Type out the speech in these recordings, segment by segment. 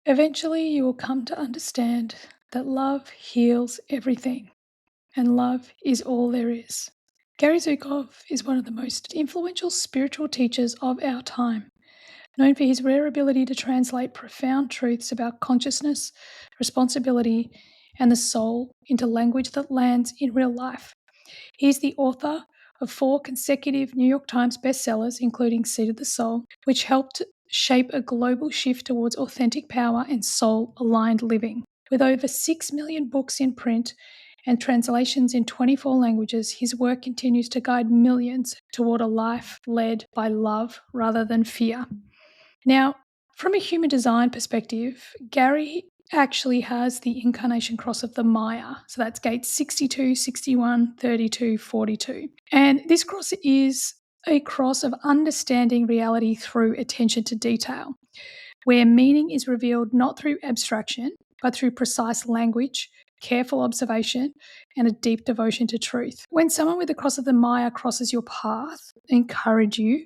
Eventually, you will come to understand that love heals everything, and love is all there is. Gary Zukav is one of the most influential spiritual teachers of our time, known for his rare ability to translate profound truths about consciousness, responsibility, and the soul into language that lands in real life. He's the author of 4 consecutive New York Times bestsellers, including Seed of the Soul, which helped shape a global shift towards authentic power and soul-aligned living. With over 6 million books in print and translations in 24 languages, his work continues to guide millions toward a life led by love rather than fear. Now, from a human design perspective, Gary actually has the incarnation cross of the Maya. So that's gates 62, 61, 32, 42. And this cross is a cross of understanding reality through attention to detail, where meaning is revealed not through abstraction, but through precise language, careful observation, and a deep devotion to truth. When someone with the cross of the Maya crosses your path, I encourage you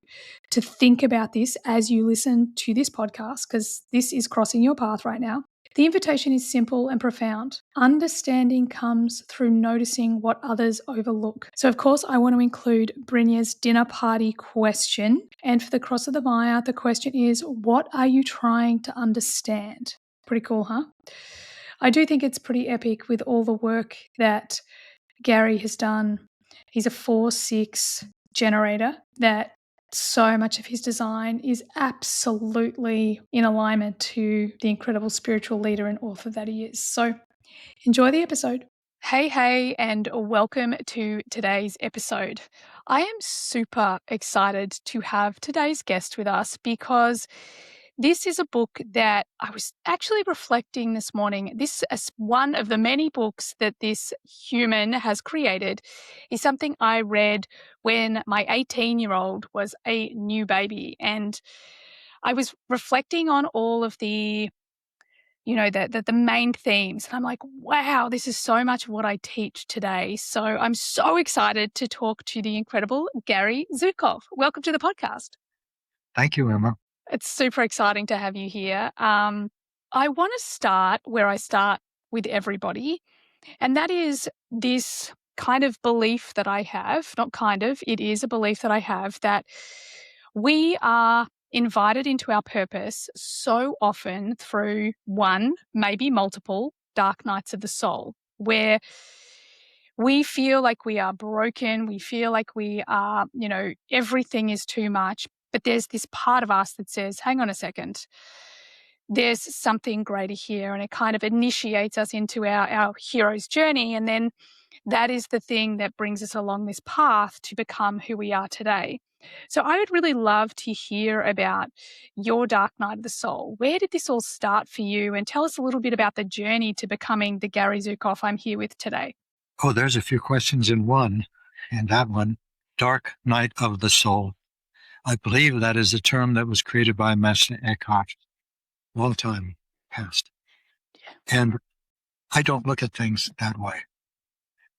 to think about this as you listen to this podcast, because this is crossing your path right now. The invitation is simple and profound. Understanding comes through noticing what others overlook. So, of course, I want to include Brynja's dinner party question. And for the cross of the Maya, the question is, what are you trying to understand? Pretty cool, huh? I do think it's pretty epic with all the work that Gary has done. He's a 4-6 generator that so much of his design is absolutely in alignment to the incredible spiritual leader and author that he is. So enjoy the episode. Hey, and welcome to today's episode. I am super excited to have today's guest with us because this is a book that I was actually reflecting this morning. This is one of the many books that this human has created, is something I read when my 18-year-old was a new baby. And I was reflecting on all of the the main themes. And I'm like, wow, this is so much of what I teach today. So I'm so excited to talk to the incredible Gary Zukav. Welcome to the podcast. Thank you, Emma. It's super exciting to have you here. I want to start where I start with everybody, and that is this kind of belief that I have, not kind of, it is a belief that I have that we are invited into our purpose so often through one, maybe multiple dark nights of the soul, where we feel like we are broken, we feel like we are, everything is too much. But there's this part of us that says, hang on a second, there's something greater here. And it kind of initiates us into our hero's journey. And then that is the thing that brings us along this path to become who we are today. So I would really love to hear about your dark night of the soul. Where did this all start for you? And tell us a little bit about the journey to becoming the Gary Zukav I'm here with today. Oh, there's a few questions in one, and that one, dark night of the soul. I believe that is a term that was created by Master Eckhart a long time past. Yeah. And I don't look at things that way.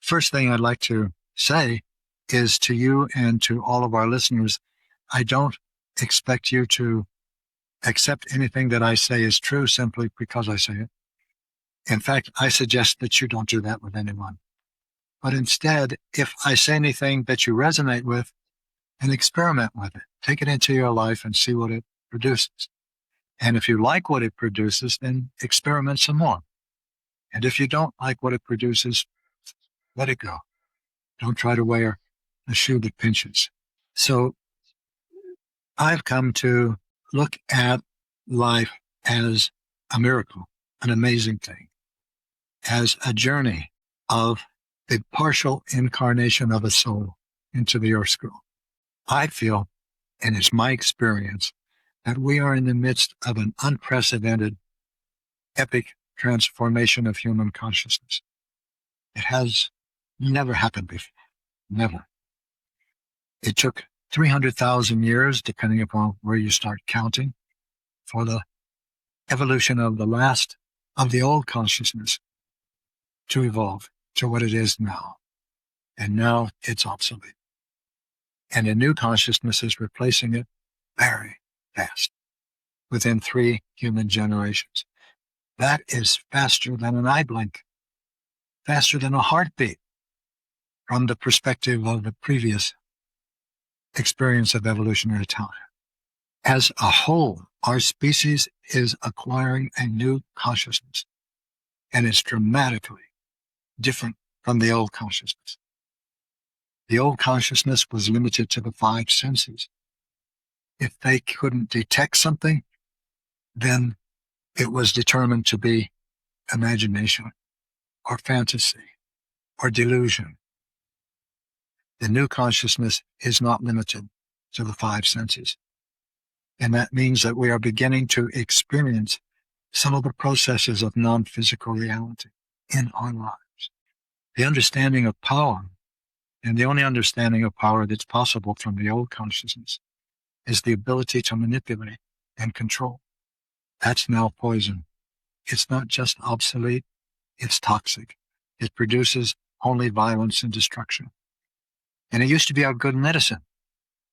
First thing I'd like to say is to you and to all of our listeners, I don't expect you to accept anything that I say is true simply because I say it. In fact, I suggest that you don't do that with anyone. But instead, if I say anything that you resonate with, and experiment with it. Take it into your life and see what it produces. And if you like what it produces, then experiment some more. And if you don't like what it produces, let it go. Don't try to wear a shoe that pinches. So I've come to look at life as a miracle, an amazing thing, as a journey of the partial incarnation of a soul into the earth scroll. I feel, and it's my experience, that we are in the midst of an unprecedented, epic transformation of human consciousness. It has never happened before. Never. It took 300,000 years, depending upon where you start counting, for the evolution of the last of the old consciousness to evolve to what it is now. And now it's obsolete. And a new consciousness is replacing it very fast, within 3 human generations. That is faster than an eye blink, faster than a heartbeat from the perspective of the previous experience of evolutionary time. As a whole, our species is acquiring a new consciousness, and it's dramatically different from the old consciousness. The old consciousness was limited to the five senses. If they couldn't detect something, then it was determined to be imagination or fantasy or delusion. The new consciousness is not limited to the five senses. And that means that we are beginning to experience some of the processes of non-physical reality in our lives. The understanding of power, and the only understanding of power that's possible from the old consciousness, is the ability to manipulate and control. That's now poison. It's not just obsolete, it's toxic. It produces only violence and destruction. And it used to be our good medicine.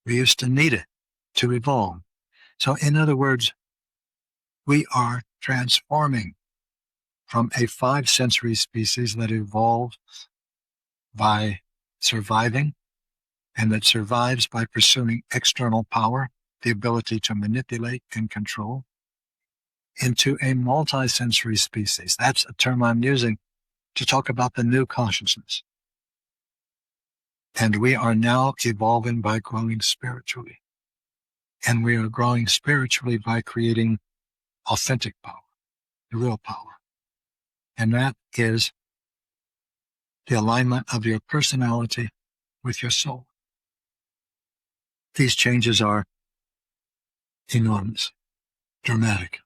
We used to need it to evolve. So in other words, we are transforming from a five-sensory species that evolved by surviving and that survives by pursuing external power, the ability to manipulate and control, into a multi-sensory species. That's a term I'm using to talk about the new consciousness. And we are now evolving by growing spiritually. And we are growing spiritually by creating authentic power, the real power. And that is the alignment of your personality with your soul. These changes are enormous, dramatic,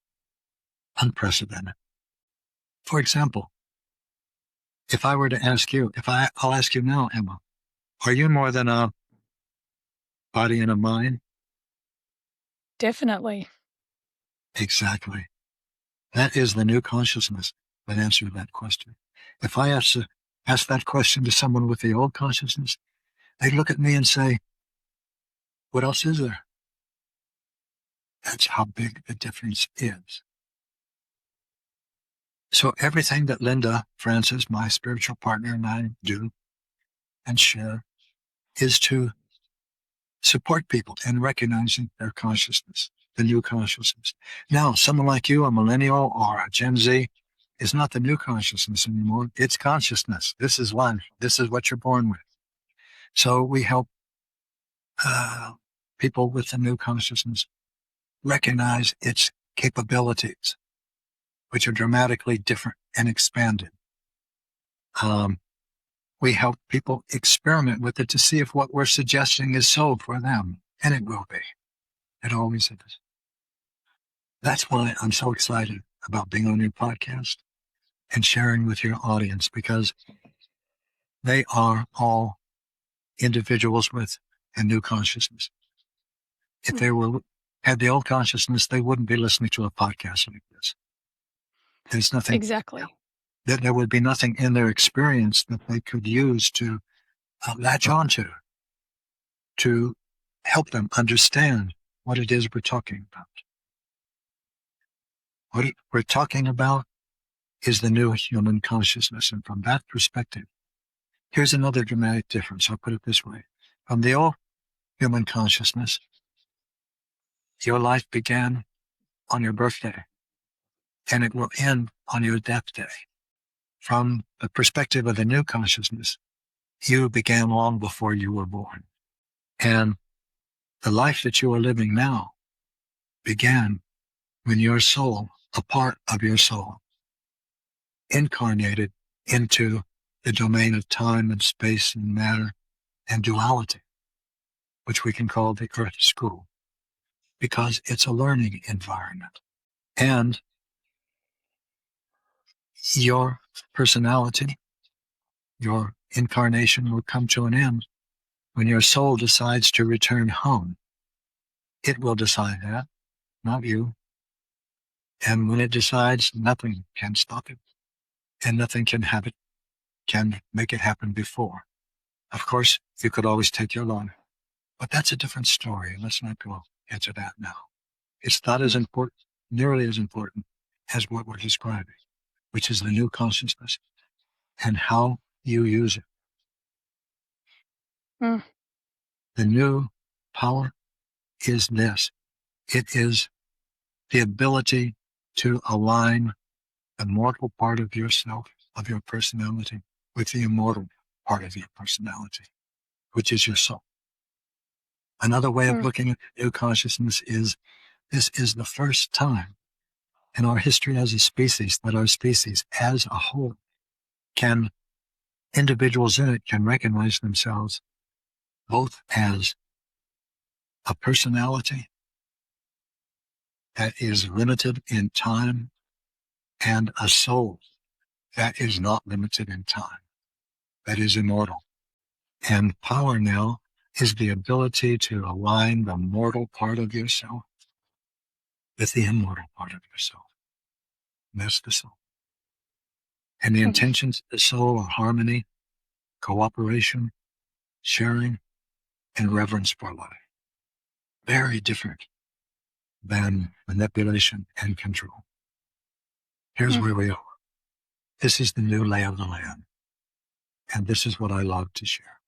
unprecedented. For example, if I were to ask you, I'll ask you now, Emma, are you more than a body and a mind? Definitely. Exactly. That is the new consciousness that answered that question. If I ask that question to someone with the old consciousness, they'd look at me and say, what else is there? That's how big the difference is. So everything that Linda Francis, my spiritual partner, and I do and share is to support people in recognizing their consciousness, the new consciousness. Now, someone like you, a millennial or a Gen Z, is not the new consciousness anymore. It's consciousness. This is life. This is what you're born with. So we help people with the new consciousness recognize its capabilities, which are dramatically different and expanded. We help people experiment with it to see if what we're suggesting is so for them. And it will be. It always is. That's why I'm so excited about being on your podcast and sharing with your audience, because they are all individuals with a new consciousness. If they had the old consciousness, they wouldn't be listening to a podcast like this. There's nothing. Exactly. There would be nothing in their experience that they could use to latch onto, to help them understand what it is we're talking about. What we're talking about is the new human consciousness. And from that perspective, here's another dramatic difference. I'll put it this way. From the old human consciousness, your life began on your birthday, and it will end on your death day. From the perspective of the new consciousness, you began long before you were born. And the life that you are living now began when your soul, a part of your soul, incarnated into the domain of time and space and matter and duality, which we can call the Earth School, because it's a learning environment. And your personality, your incarnation will come to an end when your soul decides to return home. It will decide that, not you. And when it decides, nothing can stop it, and nothing can make it happen before. Of course, you could always take your life, but that's a different story. Let's not go into that now. It's not as important, nearly as important as what we're describing, which is the new consciousness and how you use it. Mm. The new power is this. It is the ability to align the mortal part of yourself, of your personality, with the immortal part of your personality, which is your soul. Another way of Mm. looking at new consciousness is this is the first time in our history as a species that our species as a whole can, individuals in it can recognize themselves both as a personality that is limited in time and a soul that is not limited in time, that is immortal. And power now is the ability to align the mortal part of yourself with the immortal part of yourself. And that's the soul. And the intentions of the soul are harmony, cooperation, sharing, and reverence for life. Very different than manipulation and control. Here's where we are. This is the new lay of the land. And this is what I love to share.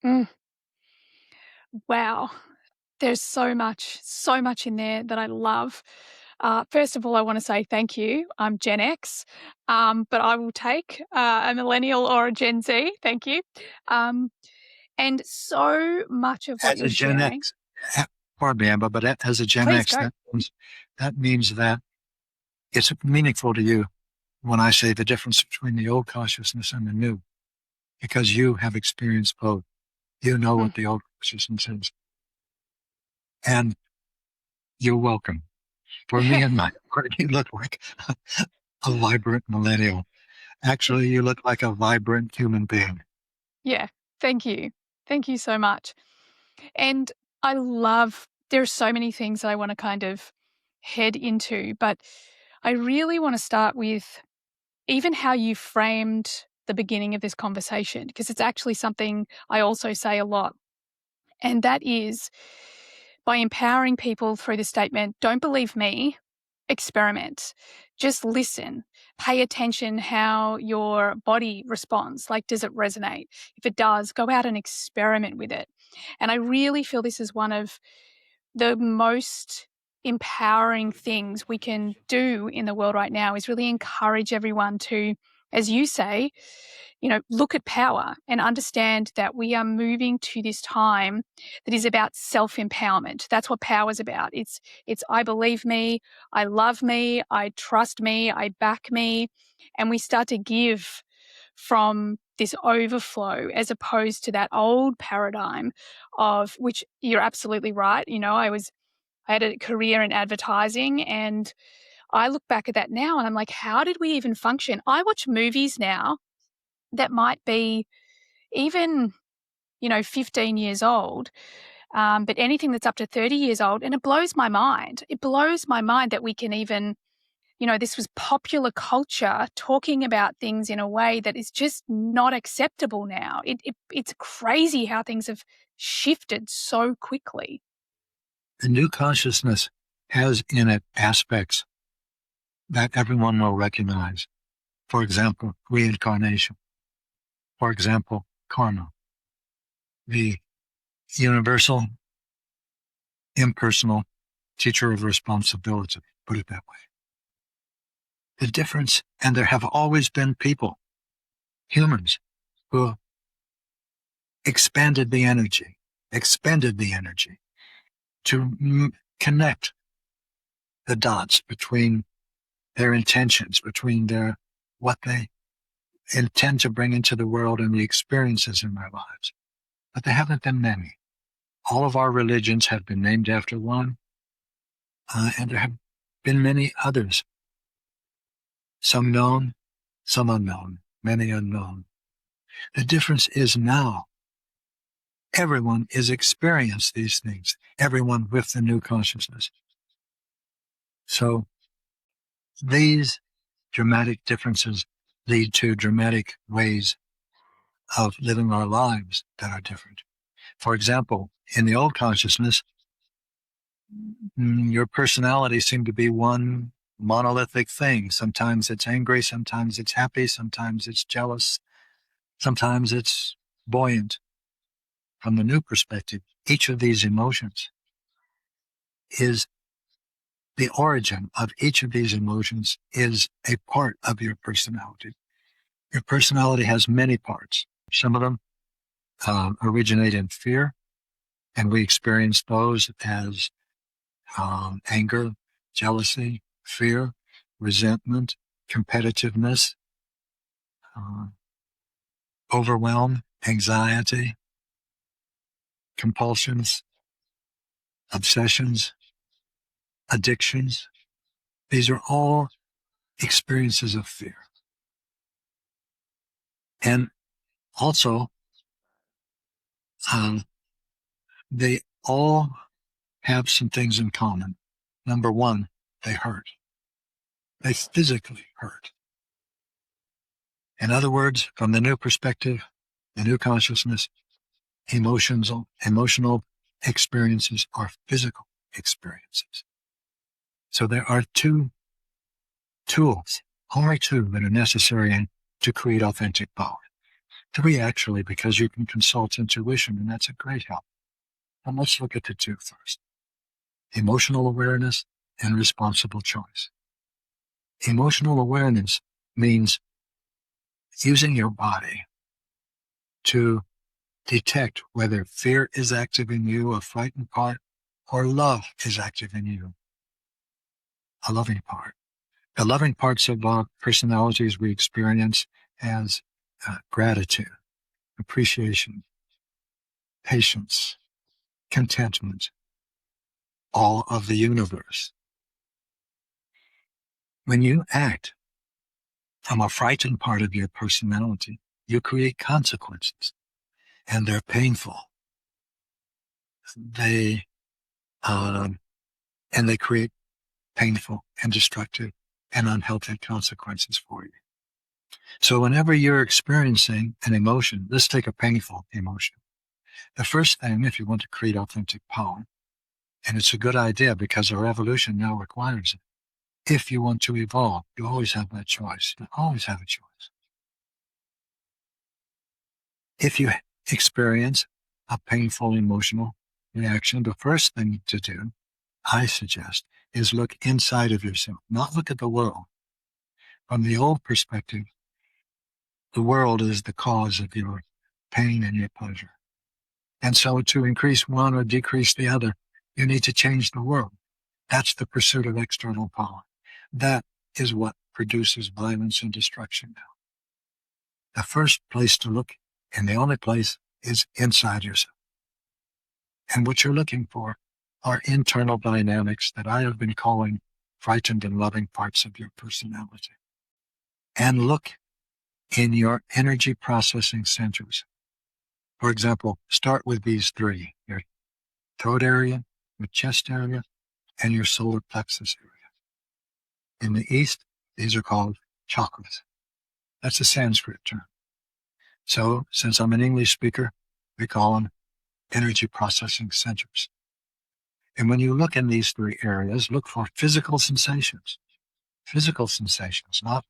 Mm. Wow. There's so much in there that I love. First of all, I want to say thank you. I'm Gen X, but I will take a millennial or a Gen Z. Thank you. And so much of what As you're a Gen sharing. X, pardon me, Amber, but as a Gen Please X, go. that means that it's meaningful to you when I say the difference between the old consciousness and the new, because you have experienced both. You know what the old consciousness is. And you're welcome. For me and my part, you look like a vibrant millennial. Actually, you look like a vibrant human being. Yeah. Thank you. Thank you so much. And there are so many things that I want to kind of head into, but I really want to start with even how you framed the beginning of this conversation, because it's actually something I also say a lot. And that is by empowering people through the statement, don't believe me, experiment. Just listen. Pay attention how your body responds. Like, does it resonate? If it does, go out and experiment with it. And I really feel this is one of the most empowering things we can do in the world right now is really encourage everyone to, as you say, look at power and understand that we are moving to this time that is about self-empowerment. That's what power is about. It's I believe me, I love me, I trust me, I back me, and we start to give from this overflow as opposed to that old paradigm of which you're absolutely right. I had a career in advertising and I look back at that now and I'm like, how did we even function? I watch movies now that might be even, 15 years old, but anything that's up to 30 years old, and it blows my mind. It blows my mind that we can even, this was popular culture talking about things in a way that is just not acceptable now. It's crazy how things have shifted so quickly. The new consciousness has in it aspects that everyone will recognize. For example, reincarnation. For example, karma. The universal, impersonal teacher of responsibility, put it that way. The difference, and there have always been people, humans, who expended the energy to connect the dots between their intentions, between what they intend to bring into the world and the experiences in their lives. But there haven't been many. All of our religions have been named after one, and there have been many others. Some known, some unknown, many unknown. The difference is now everyone is experiencing these things, everyone with the new consciousness. So these dramatic differences lead to dramatic ways of living our lives that are different. For example, in the old consciousness, your personality seemed to be one monolithic thing. Sometimes it's angry, sometimes it's happy, sometimes it's jealous, sometimes it's buoyant. From the new perspective, each of these emotions is the origin of each of these emotions is a part of your personality. Your personality has many parts. Some of them originate in fear, and we experience those as anger, jealousy, fear, resentment, competitiveness, uh, overwhelm, anxiety, compulsions, obsessions, addictions. These are all experiences of fear. And also, they all have some things in common. Number one, they hurt. They physically hurt. In other words, from the new perspective, the new consciousness, emotional experiences are physical experiences. So there are two tools, only two, that are necessary to create authentic power. Three, actually, because you can consult intuition, and that's a great help. But let's look at the two first. Emotional awareness and responsible choice. Emotional awareness means using your body to detect whether fear is active in you, a frightened part, or love is active in you, a loving part. The loving parts of our personalities we experience as gratitude, appreciation, patience, contentment, all of the universe. When you act from a frightened part of your personality, you create consequences, and they're painful. They create painful and destructive and unhealthy consequences for you. So whenever you're experiencing an emotion, let's take a painful emotion. The first thing, if you want to create authentic power, and it's a good idea because our evolution now requires it. If you want to evolve, you always have that choice. You always have a choice. If you experience a painful emotional reaction, the first thing to do, I suggest, is look inside of yourself, not look at the world. From the old perspective, the world is the cause of your pain and your pleasure. And so to increase one or decrease the other, you need to change the world. That's the pursuit of external power. That is what produces violence and destruction now. The first place to look, and the only place, is inside yourself. And what you're looking for are internal dynamics that I have been calling frightened and loving parts of your personality. And look in your energy processing centers. For example, start with these three: your throat area, your chest area, and your solar plexus area. In the East, these are called chakras. That's a Sanskrit term. So, since I'm an English speaker, we call them energy processing centers. And when you look in these three areas, look for physical sensations. Physical sensations, not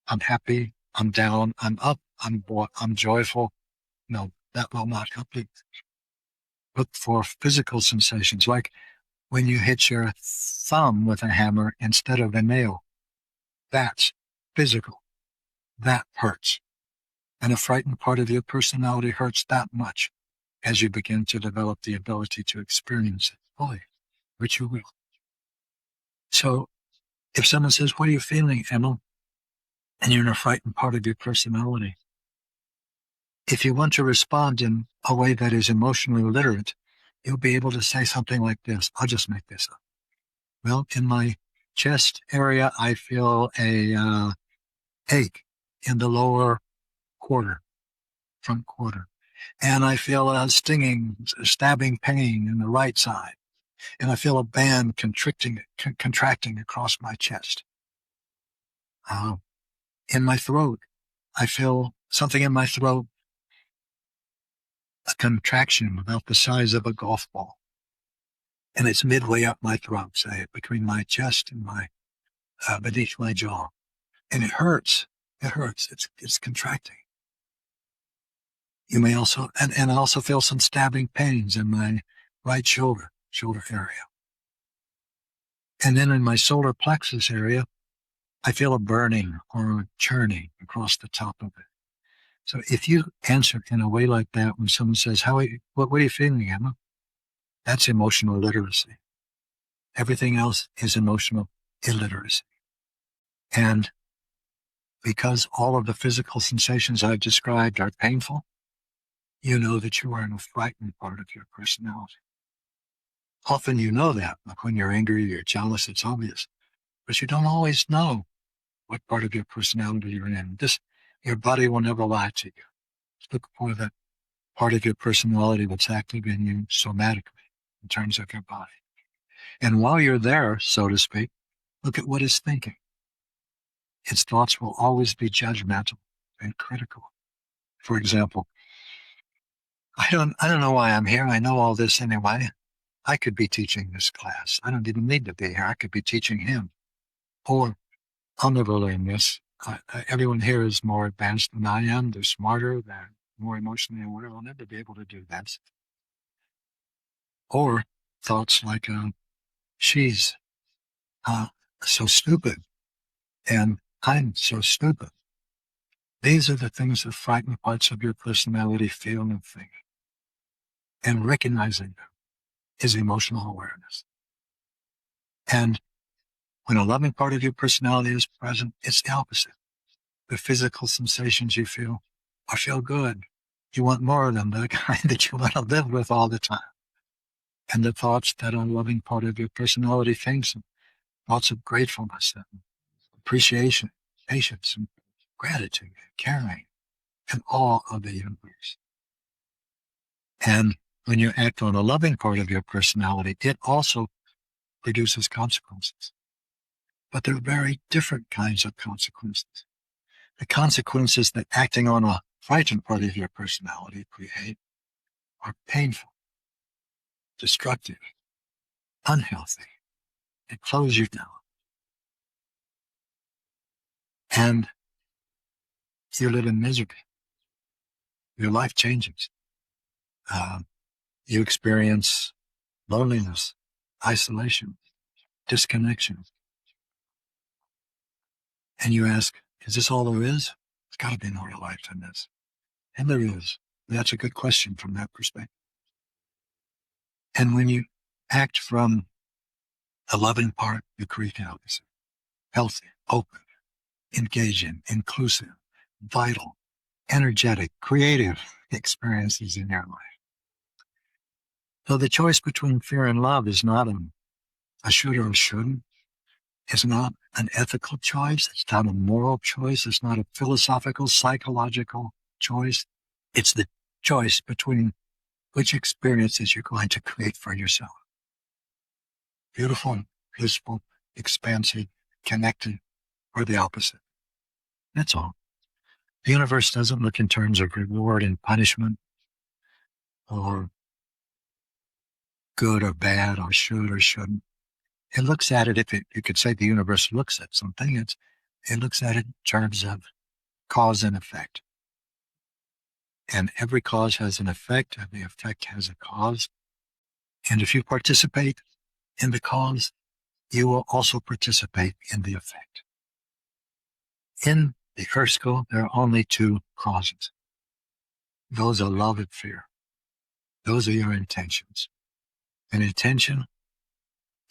I'm happy, I'm down, I'm up, I'm joyful. No, that will not help you. Look for physical sensations, like when you hit your thumb with a hammer instead of a nail. That's physical. That hurts. And a frightened part of your personality hurts that much as you begin to develop the ability to experience it fully, which you will. So if someone says, "What are you feeling, Emma?" and you're in a frightened part of your personality, if you want to respond in a way that is emotionally literate, you'll be able to say something like this. I'll just make this up. Well, in my chest area, I feel a ache in the lower quarter, front quarter. And I feel a stinging, stabbing pain in the right side. And I feel a band contracting across my chest. In my throat, I feel something in my throat, a contraction about the size of a golf ball. And it's midway up my throat, say, between my chest and my beneath my jaw. And it hurts. It hurts. It's contracting. You may also, and I also feel some stabbing pains in my right shoulder area. And then in my solar plexus area, I feel a burning or a churning across the top of it. So if you answer in a way like that when someone says, what are you feeling, Emma? That's emotional literacy. Everything else is emotional illiteracy. And because all of the physical sensations I've described are painful, you know that you are in a frightened part of your personality. Often you know that, like when you're angry, you're jealous, it's obvious. But you don't always know what part of your personality you're in. Your body will never lie to you. Look for that part of your personality that's active in you somatically, in terms of your body. And while you're there, so to speak, look at what it's thinking. Its thoughts will always be judgmental and critical. For example, I don't know why I'm here. I know all this anyway. I could be teaching this class. I don't even need to be here. I could be teaching him. Or I'll never learn this. Everyone here is more advanced than I am. They're smarter. They're more emotionally aware. I'll never be able to do that. Or thoughts like, she's so stupid and I'm so stupid. These are the things that frighten parts of your personality feel and think. And recognizing them is emotional awareness. And when a loving part of your personality is present, it's the opposite. The physical sensations you feel good. You want more of them, the kind that you want to live with all the time. And the thoughts that a loving part of your personality thinks, thoughts of gratefulness and appreciation, patience, and gratitude, and caring, and awe of the universe. And when you act on a loving part of your personality, it also produces consequences. But they're very different kinds of consequences. The consequences that acting on a frightened part of your personality create are painful, destructive, unhealthy. They close you down. And you live in misery. Your life changes. You experience loneliness, isolation, disconnection. And you ask, is this all there is? There's got to be more to life than this. And there is. That's a good question from that perspective. And when you act from the loving part, you create healthy, open, engaging, inclusive, vital, energetic, creative experiences in your life. So the choice between fear and love is not a should or a shouldn't. It's not an ethical choice. It's not a moral choice. It's not a philosophical, psychological choice. It's the choice between which experiences you're going to create for yourself. Beautiful, peaceful, expansive, connected, or the opposite. That's all. The universe doesn't look in terms of reward and punishment or good or bad or should or shouldn't. It looks at it, you could say the universe looks at something, it looks at it in terms of cause and effect. And every cause has an effect, and the effect has a cause. And if you participate in the cause, you will also participate in the effect. In the Earth School, there are only two causes. Those are love and fear. Those are your intentions. An intention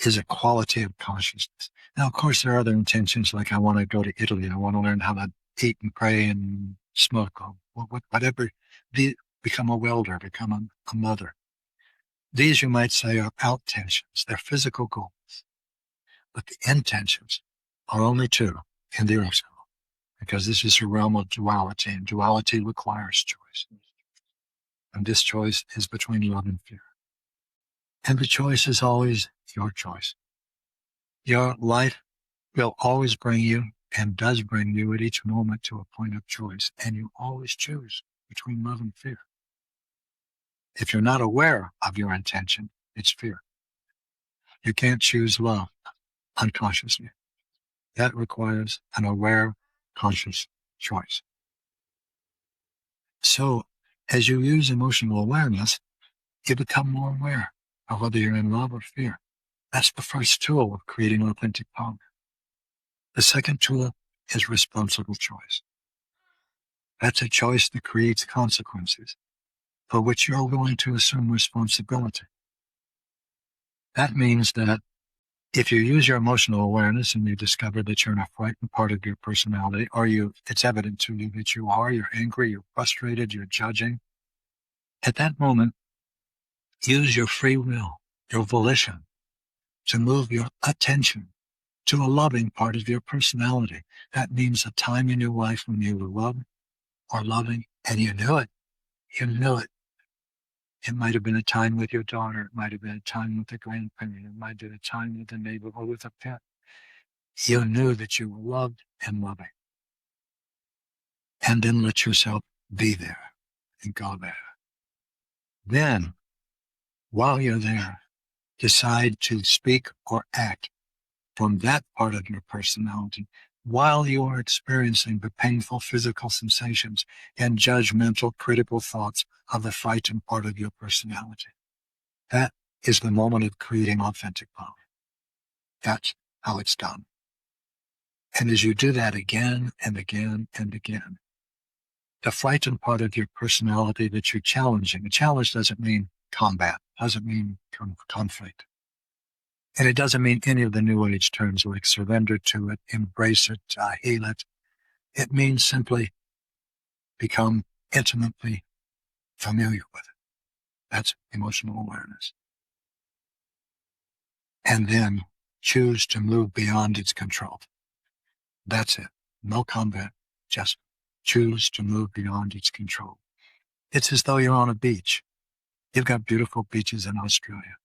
is a quality of consciousness. Now, of course, there are other intentions, like I want to go to Italy. I want to learn how to eat and pray and smoke, or whatever. Become a welder, become a mother. These, you might say, are out-tensions. They're physical goals. But the intentions are only two in the Earth School, because this is a realm of duality, and duality requires choice. And this choice is between love and fear. And the choice is always your choice. Your life will always bring you, and does bring you at each moment, to a point of choice. And you always choose between love and fear. If you're not aware of your intention, it's fear. You can't choose love unconsciously. That requires an aware, conscious choice. So as you use emotional awareness, you become more aware of whether you're in love or fear. That's the first tool of creating authentic power. The second tool is responsible choice. That's a choice that creates consequences for which you're willing to assume responsibility. That means that if you use your emotional awareness and you discover that you're in a frightened part of your personality, or it's evident to you that you're angry, you're frustrated, you're judging, at that moment, use your free will, your volition, to move your attention to a loving part of your personality. That means a time in your life when you were loved or loving, and you knew it. You knew it. It might have been a time with your daughter. It might have been a time with a grandparent. It might have been a time with a neighbor or with a pet. You knew that you were loved and loving. And then let yourself be there and go there. Then, while you're there, decide to speak or act from that part of your personality while you are experiencing the painful physical sensations and judgmental, critical thoughts of the frightened part of your personality. That is the moment of creating authentic power. That's how it's done. And as you do that again and again and again, the frightened part of your personality that you're challenging, a challenge doesn't mean combat, doesn't mean conflict. And it doesn't mean any of the New Age terms like surrender to it, embrace it, heal it. It means simply become intimately familiar with it. That's emotional awareness. And then choose to move beyond its control. That's it. No combat, just choose to move beyond its control. It's as though you're on a beach. You've got beautiful beaches in Australia.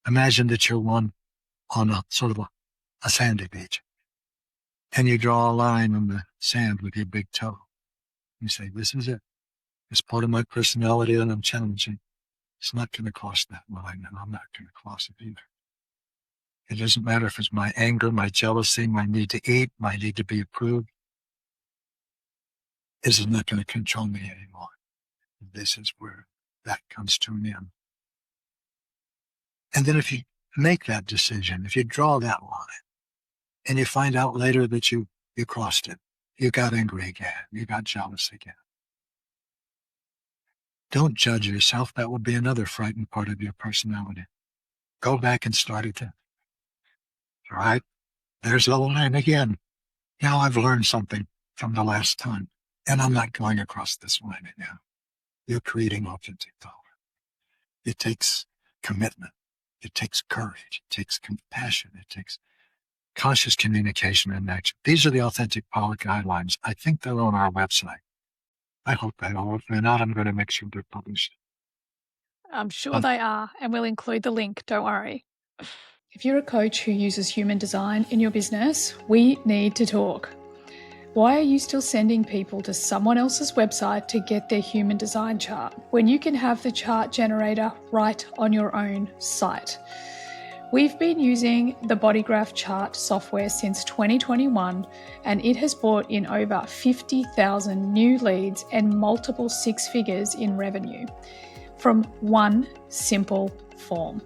Imagine that you're on a sort of a sandy beach. And you draw a line on the sand with your big toe. You say, this is it. It's part of my personality that I'm challenging. It's not going to cross that line, and I'm not going to cross it either. It doesn't matter if it's my anger, my jealousy, my need to eat, my need to be approved. This is not going to control me anymore. This is where that comes to an end. And then if you make that decision, if you draw that line, and you find out later that you crossed it, you got angry again, you got jealous again, don't judge yourself. That would be another frightened part of your personality. Go back and start again. All right? There's the line again. Now I've learned something from the last time, and I'm not going across this line again. You're creating authentic power. It takes commitment. It takes courage. It takes compassion. It takes conscious communication and action. These are the authentic power guidelines. I think they're on our website. I hope they are. If they're not, I'm going to make sure they're published. I'm sure they are, and we'll include the link, don't worry. If you're a coach who uses human design in your business, we need to talk. Why are you still sending people to someone else's website to get their human design chart when you can have the chart generator right on your own site? We've been using the Bodygraph chart software since 2021, and it has brought in over 50,000 new leads and multiple six figures in revenue from one simple form.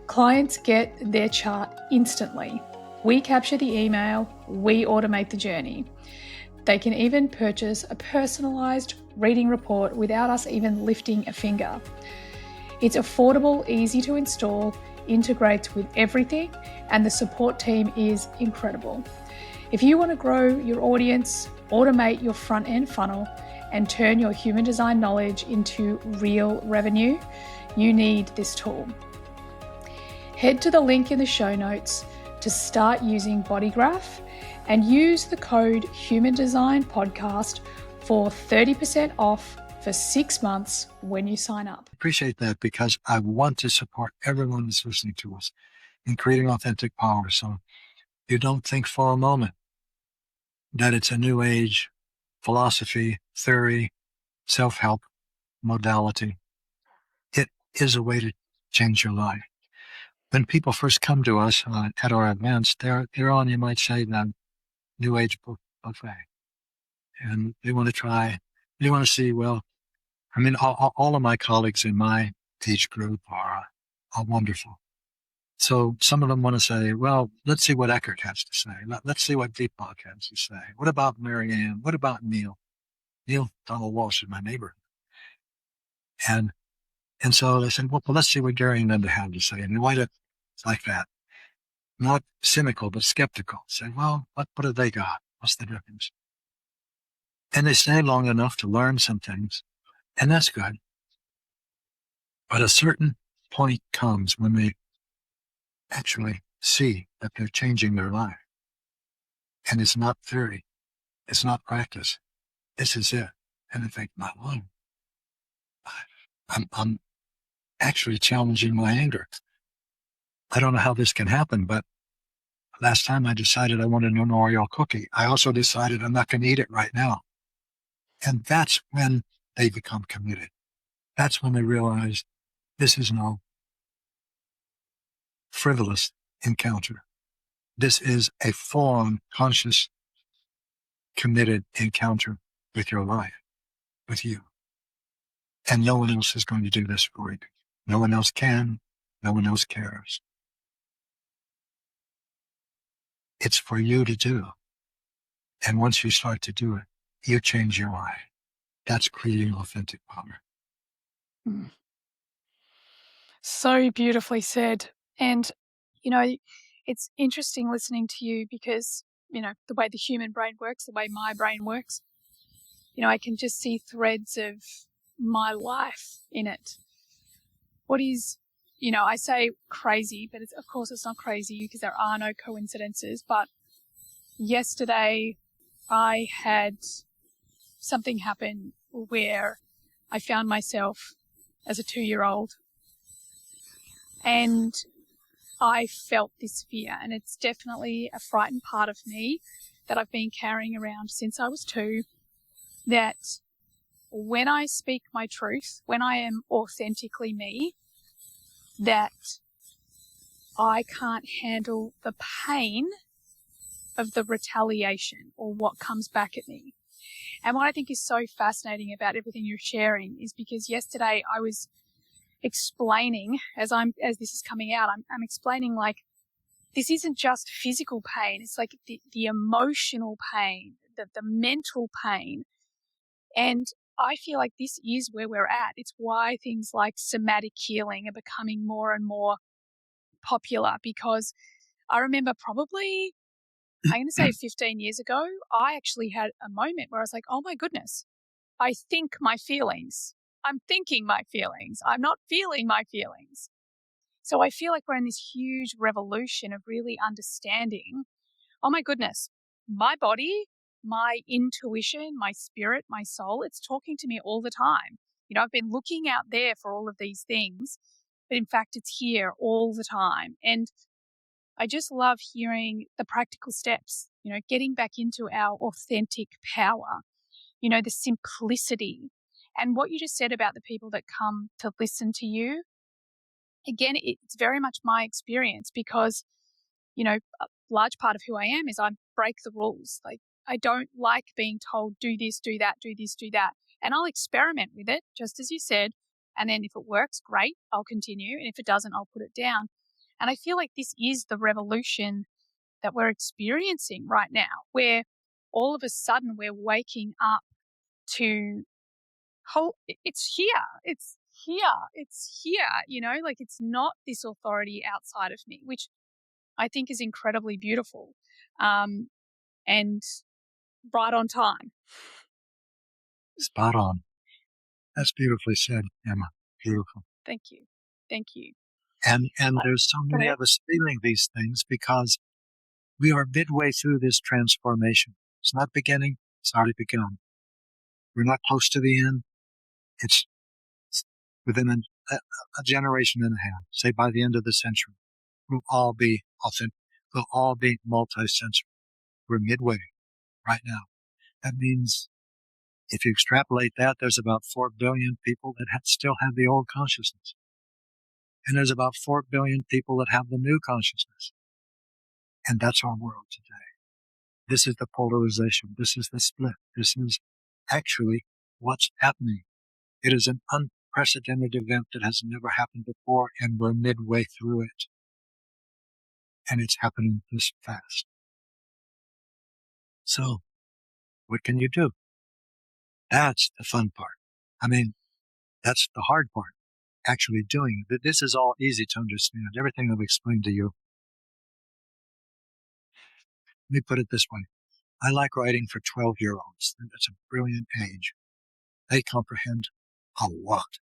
Clients get their chart instantly. We capture the email, we automate the journey. They can even purchase a personalized reading report without us even lifting a finger. It's affordable, easy to install, integrates with everything, and the support team is incredible. If you want to grow your audience, automate your front-end funnel, and turn your human design knowledge into real revenue, you need this tool. Head to the link in the show notes to start using Bodygraph and use the code Human Design Podcast for 30% off for 6 months when you sign up. Appreciate that, because I want to support everyone that's listening to us in creating authentic power. So you don't think for a moment that it's a new age philosophy, theory, self-help modality. It is a way to change your life. When people first come to us at our events, they're on, you might say, New Age buffet. And they want to see, well, I mean, all of my colleagues in my age group are wonderful. So some of them want to say, well, let's see what Eckhart has to say. Let's see what Deepak has to say. What about Marianne? What about Neil? Neil Donald Walsh is my neighbor. And so they said, well, let's see what Gary and Linda have to say. And why it's like that? Not cynical, but skeptical. Say, well, what do they got? What's the difference? And they stay long enough to learn some things, and that's good. But a certain point comes when they actually see that they're changing their life. And it's not theory. It's not practice. This is it. And they think, my Lord, I'm actually challenging my anger. I don't know how this can happen, but last time I decided I wanted an Oreo cookie. I also decided I'm not going to eat it right now. And that's when they become committed. That's when they realize this is no frivolous encounter. This is a full-on conscious, committed encounter with your life, with you. And no one else is going to do this for you. No one else can. No one else cares. It's for you to do. And once you start to do it, you change your life. That's creating authentic power. Mm. So beautifully said. And, it's interesting listening to you because, the way the human brain works, the way my brain works, I can just see threads of my life in it. What is, I say crazy, but of course it's not crazy because there are no coincidences. But yesterday I had something happen where I found myself as a 2-year-old and I felt this fear, and it's definitely a frightened part of me that I've been carrying around since I was 2, that when I speak my truth, when I am authentically me, that I can't handle the pain of the retaliation or what comes back at me. And what I think is so fascinating about everything you're sharing is because yesterday I was explaining, as this is coming out, I'm explaining like this isn't just physical pain. It's like the emotional pain, the mental pain. And I feel like this is where we're at. It's why things like somatic healing are becoming more and more popular, because I remember probably, I'm going to say 15 years ago, I actually had a moment where I was like, oh my goodness, I think my feelings. I'm thinking my feelings. I'm not feeling my feelings. So I feel like we're in this huge revolution of really understanding, oh my goodness, my body, my intuition, my spirit, my soul, it's talking to me all the time. I've been looking out there for all of these things, but in fact, it's here all the time. And I just love hearing the practical steps, getting back into our authentic power, the simplicity. And what you just said about the people that come to listen to you, again, it's very much my experience because, a large part of who I am is I break the rules. Like, I don't like being told, do this, do that, do this, do that. And I'll experiment with it, just as you said. And then if it works, great, I'll continue. And if it doesn't, I'll put it down. And I feel like this is the revolution that we're experiencing right now, where all of a sudden we're waking up to it's here, it's here, like it's not this authority outside of me, which I think is incredibly beautiful, and right on time. Spot on. That's beautifully said, Emma. Beautiful. Thank you. Thank you. And there's so many of us feeling these things because we are midway through this transformation. It's not beginning, it's already begun. We're not close to the end. It's within a generation and a half, say by the end of the century. We'll all be authentic. We'll all be multi-sensory. We're midway right now. That means if you extrapolate that, there's about 4 billion people that still have the old consciousness. And there's about 4 billion people that have the new consciousness. And that's our world today. This is the polarization. This is the split. This is actually what's happening. It is an unprecedented event that has never happened before, and we're midway through it. And it's happening this fast. So, what can you do? That's the fun part. I mean, that's the hard part, actually doing it. This is all easy to understand. Everything I've explained to you. Let me put it this way. I like writing for 12-year-olds. That's a brilliant age. They comprehend a lot.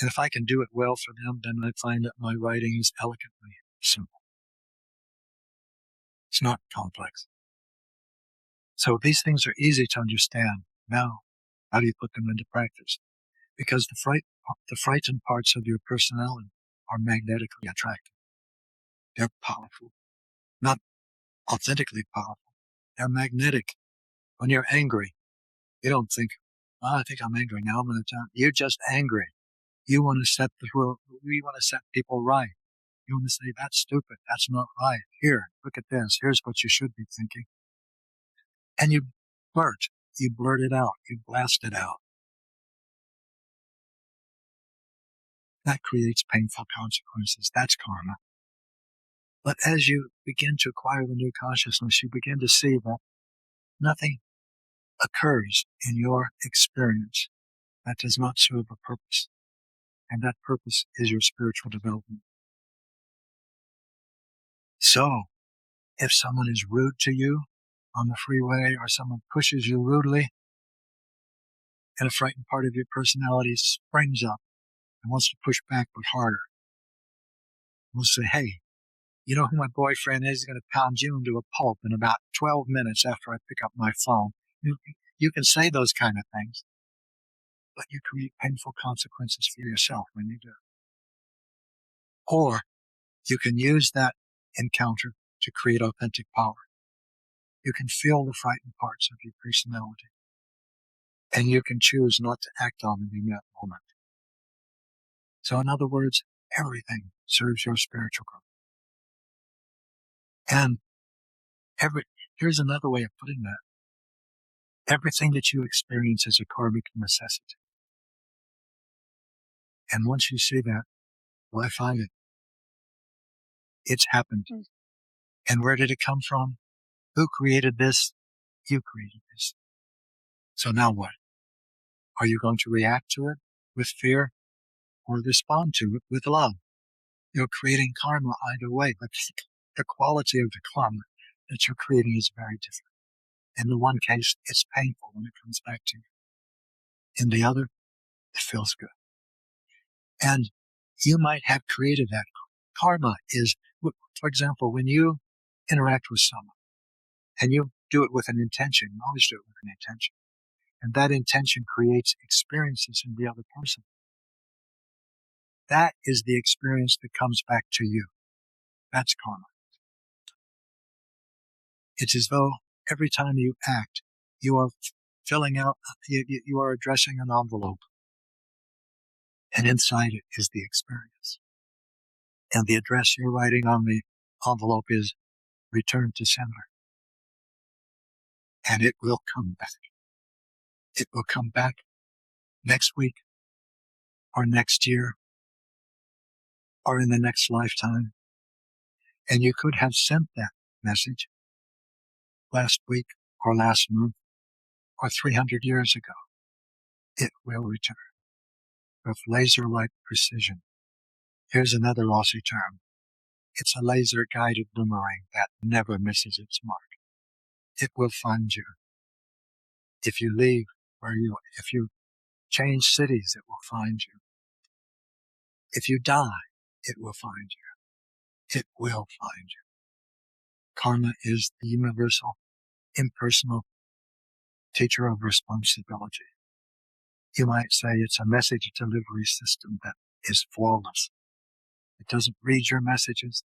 And if I can do it well for them, then I find that my writing is elegantly simple. It's not complex. So these things are easy to understand. Now, how do you put them into practice? Because the frightened parts of your personality are magnetically attractive. They're powerful, not authentically powerful. They're magnetic. When you're angry, you don't think, oh, I think I'm angry now. I'm going to attack. You're just angry. You want to set the world. We want to set people right. You want to say, that's stupid. That's not right. Here, look at this. Here's what you should be thinking. And you blurt. You blurt it out. You blast it out. That creates painful consequences. That's karma. But as you begin to acquire the new consciousness, you begin to see that nothing occurs in your experience that does not serve a purpose. And that purpose is your spiritual development. So, if someone is rude to you on the freeway or someone pushes you rudely, and a frightened part of your personality springs up and wants to push back but harder, we'll say, hey, you know who my boyfriend is? He's going to pound you into a pulp in about 12 minutes after I pick up my phone. You can say those kind of things, but you create painful consequences for yourself when you do. Or you can use that encounter to create authentic power. You can feel the frightened parts of your personality, and you can choose not to act on them in that moment. So in other words, everything serves your spiritual growth. And here's another way of putting that. Everything that you experience is a karmic necessity. And once you see that, why find it? It's happened. And where did it come from? Who created this? You created this. So now what? Are you going to react to it with fear or respond to it with love? You're creating karma either way, but the quality of the karma that you're creating is very different. In the one case, it's painful when it comes back to you. In the other, it feels good. And you might have created that. Karma is, for example, when you interact with someone and you do it with an intention, you always do it with an intention. And that intention creates experiences in the other person. That is the experience that comes back to you. That's karma. It's as though every time you act, you are filling out, you are addressing an envelope. And inside it is the experience. And the address you're writing on the envelope is return to sender. And it will come back. It will come back next week or next year or in the next lifetime. And you could have sent that message last week or last month or 300 years ago. It will return with laser-like precision. Here's another Aussie term. It's a laser-guided boomerang that never misses its mark. It will find you. If you leave if you change cities, it will find you. If you die, it will find you. It will find you. Karma is the universal, impersonal teacher of responsibility. You might say it's a message delivery system that is flawless. It doesn't read your messages.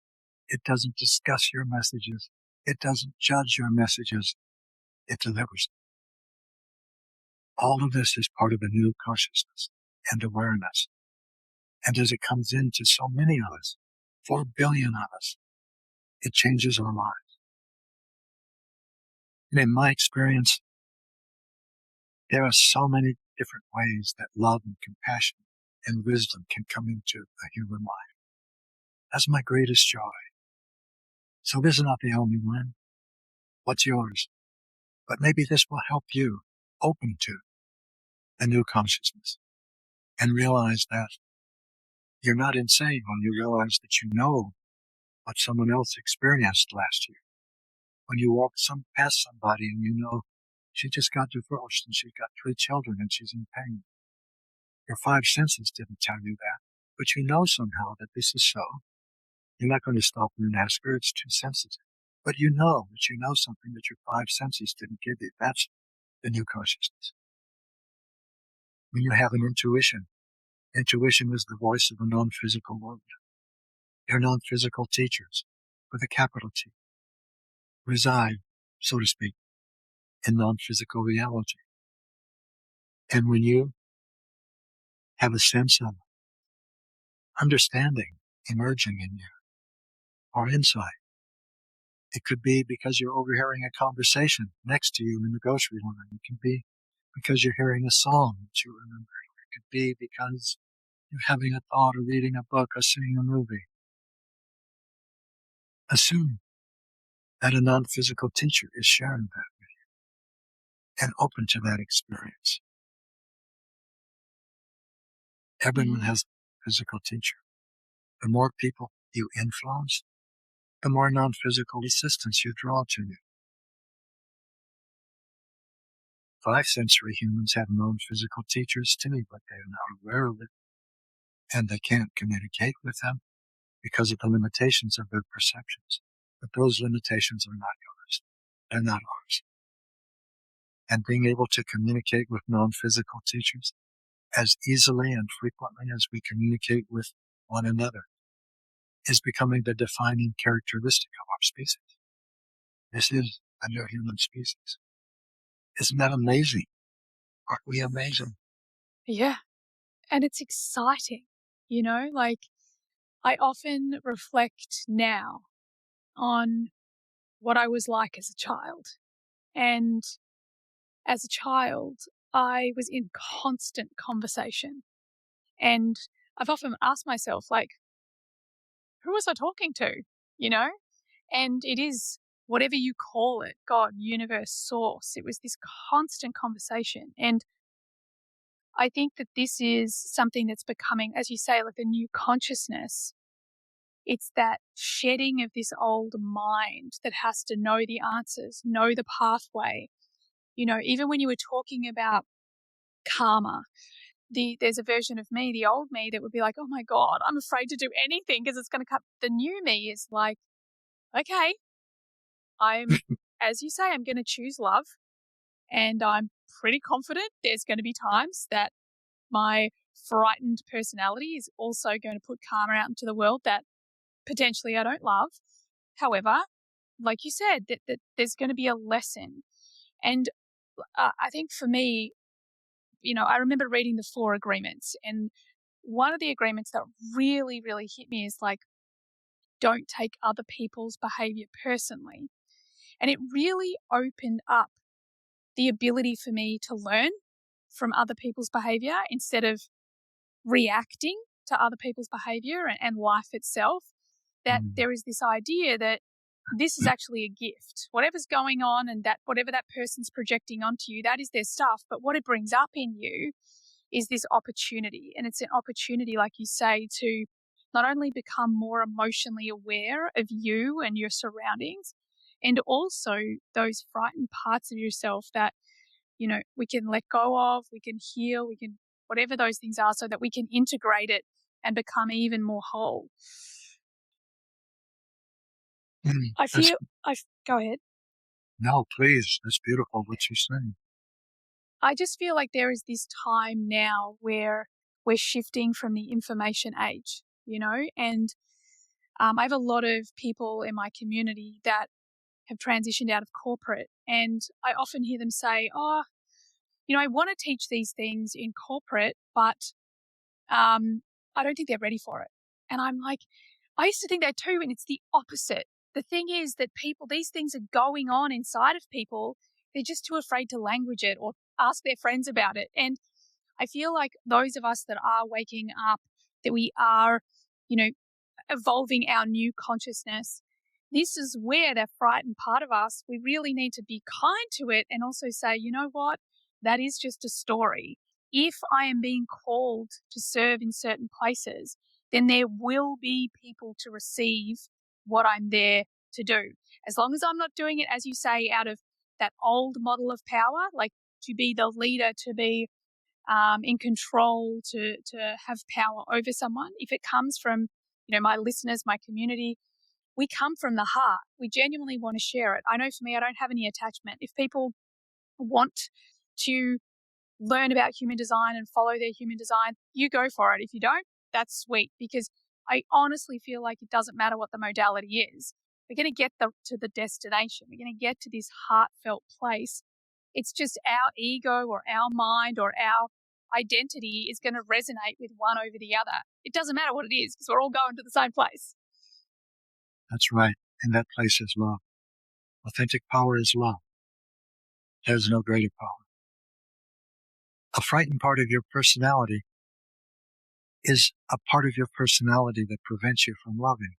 It doesn't discuss your messages. It doesn't judge your messages. It delivers. All of this is part of a new consciousness and awareness. And as it comes into so many of us, 4 billion of us, it changes our lives. And in my experience, there are so many different ways that love and compassion and wisdom can come into a human life. That's my greatest joy. So this is not the only one. What's yours? But maybe this will help you open to a new consciousness and realize that you're not insane when you realize that you know what someone else experienced last year. When you walk past somebody and you know she just got divorced and she's got 3 children and she's in pain. Your 5 senses didn't tell you that, but you know somehow that this is so. You're not going to stop and ask her, it's too sensitive. But you know something that your 5 senses didn't give you. That's the new consciousness. When you have an intuition, intuition is the voice of the non-physical world. Your non-physical teachers, with a capital T, reside, so to speak, in non-physical reality. And when you have a sense of understanding emerging in you, or insight, it could be because you're overhearing a conversation next to you in the grocery line. It can be because you're hearing a song that you remember. It could be because you're having a thought or reading a book or seeing a movie. Assume that a non-physical teacher is sharing that with you and open to that experience. Everyone has a physical teacher. The more people you influence, the more non-physical assistance you draw to you. 5-sensory humans have non-physical teachers too, but they are not aware of it, and they can't communicate with them because of the limitations of their perceptions. But those limitations are not yours. They're not ours. And being able to communicate with non-physical teachers as easily and frequently as we communicate with one another is becoming the defining characteristic of our species. This is a new human species. Isn't that amazing? Aren't we amazing? Yeah. And it's exciting, like I often reflect now on what I was like as a child. And as a child, I was in constant conversation. And I've often asked myself, like, who was I talking to? You know? And it is whatever you call it, God, universe, source. It was this constant conversation. And I think that this is something that's becoming, as you say, like a new consciousness. It's that shedding of this old mind that has to know the answers, know the pathway. Even when you were talking about karma, there's a version of me, the old me, that would be like, oh my God, I'm afraid to do anything because it's going to cut. The new me is like, okay, as you say, I'm going to choose love. And I'm pretty confident there's going to be times that my frightened personality is also going to put karma out into the world that potentially I don't love. However, like you said, that there's going to be a lesson. And I think for me, I remember reading the 4 agreements, and one of the agreements that really, really hit me is like, don't take other people's behavior personally. And it really opened up the ability for me to learn from other people's behavior instead of reacting to other people's behavior and life itself. That there is this idea that this is actually a gift. Whatever's going on and that whatever that person's projecting onto you, that is their stuff. But what it brings up in you is this opportunity. And it's an opportunity, like you say, to not only become more emotionally aware of you and your surroundings, and also those frightened parts of yourself that, we can let go of, we can heal, we can, whatever those things are, so that we can integrate it and become even more whole. I feel, go ahead. No, please. That's beautiful what you're saying. I just feel like there is this time now where we're shifting from the information age, and I have a lot of people in my community that have transitioned out of corporate, and I often hear them say, oh, I want to teach these things in corporate, but I don't think they're ready for it. And I'm like, I used to think that too, and it's the opposite, the thing is that these things are going on inside of people. They're just too afraid to language it or ask their friends about it. And I feel like those of us that are waking up, that we are, evolving our new consciousness, this is where that frightened part of us, we really need to be kind to it and also say, you know what, that is just a story. If I am being called to serve in certain places, then there will be people to receive what I'm there to do. As long as I'm not doing it, as you say, out of that old model of power, like to be the leader, to be in control, to have power over someone. If it comes from, my listeners, my community, we come from the heart. We genuinely want to share it. I know for me, I don't have any attachment. If people want to learn about human design and follow their human design, you go for it. If you don't, that's sweet, because I honestly feel like it doesn't matter what the modality is. We're going to get to the destination. We're going to get to this heartfelt place. It's just our ego or our mind or our identity is going to resonate with one over the other. It doesn't matter what it is, because we're all going to the same place. That's right. And that place is love. Authentic power is love. There's no greater power. A frightened part of your personality is a part of your personality that prevents you from loving.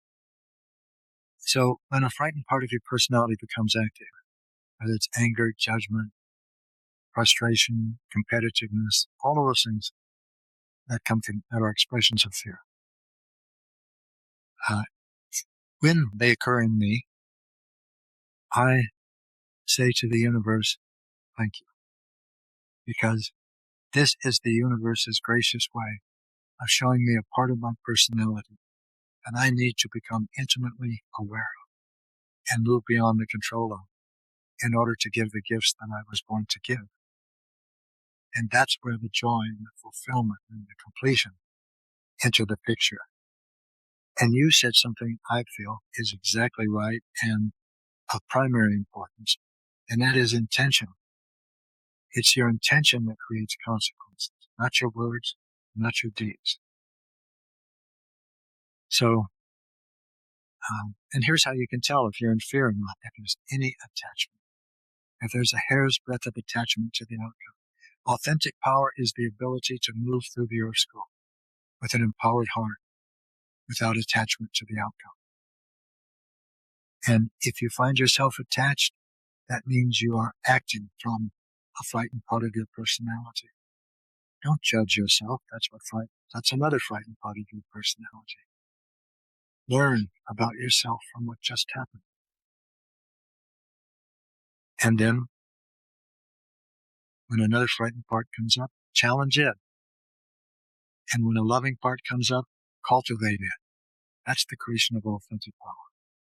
So when a frightened part of your personality becomes active, whether it's anger, judgment, frustration, competitiveness, all of those things that are expressions of fear. When they occur in me, I say to the universe, thank you, because this is the universe's gracious way of showing me a part of my personality that I need to become intimately aware of and move beyond the control of in order to give the gifts that I was born to give. And that's where the joy and the fulfillment and the completion enter the picture. And you said something I feel is exactly right and of primary importance, and that is intention. It's your intention that creates consequences, not your words, not your deeds. So, and here's how you can tell if you're in fear or not, if there's any attachment, if there's a hair's breadth of attachment to the outcome. Authentic power is the ability to move through the earth school with an empowered heart, without attachment to the outcome. And if you find yourself attached, that means you are acting from a frightened part of your personality. Don't judge yourself. That's another frightened part of your personality. Learn about yourself from what just happened. And then, when another frightened part comes up, challenge it. And when a loving part comes up, cultivate it. That's the creation of authentic power.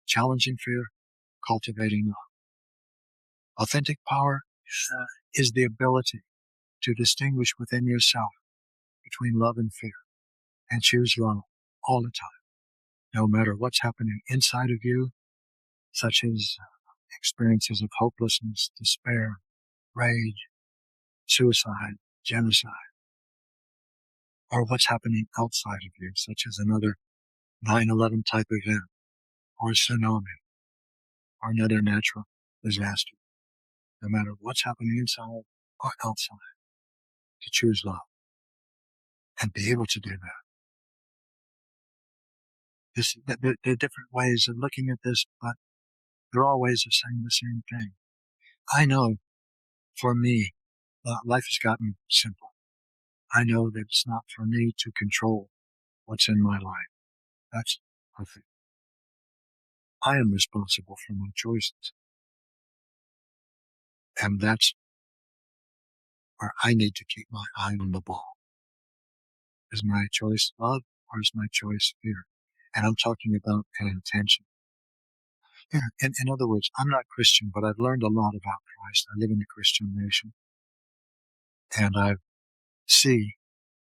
Challenging fear, cultivating love. Authentic power is the ability to distinguish within yourself between love and fear, and choose love all the time, no matter what's happening inside of you, such as experiences of hopelessness, despair, rage, suicide, genocide, or what's happening outside of you, such as another 9/11 type event, or a tsunami, or another natural disaster. No matter what's happening inside or outside, to choose love and be able to do that. There are different ways of looking at this, but they're all ways of saying the same thing. I know, for me, life has gotten simple. I know that it's not for me to control what's in my life. That's perfect. I am responsible for my choices. And that's where I need to keep my eye on the ball. Is my choice love, or is my choice fear? And I'm talking about an intention. Yeah, in other words, I'm not Christian, but I've learned a lot about Christ. I live in a Christian nation. And I see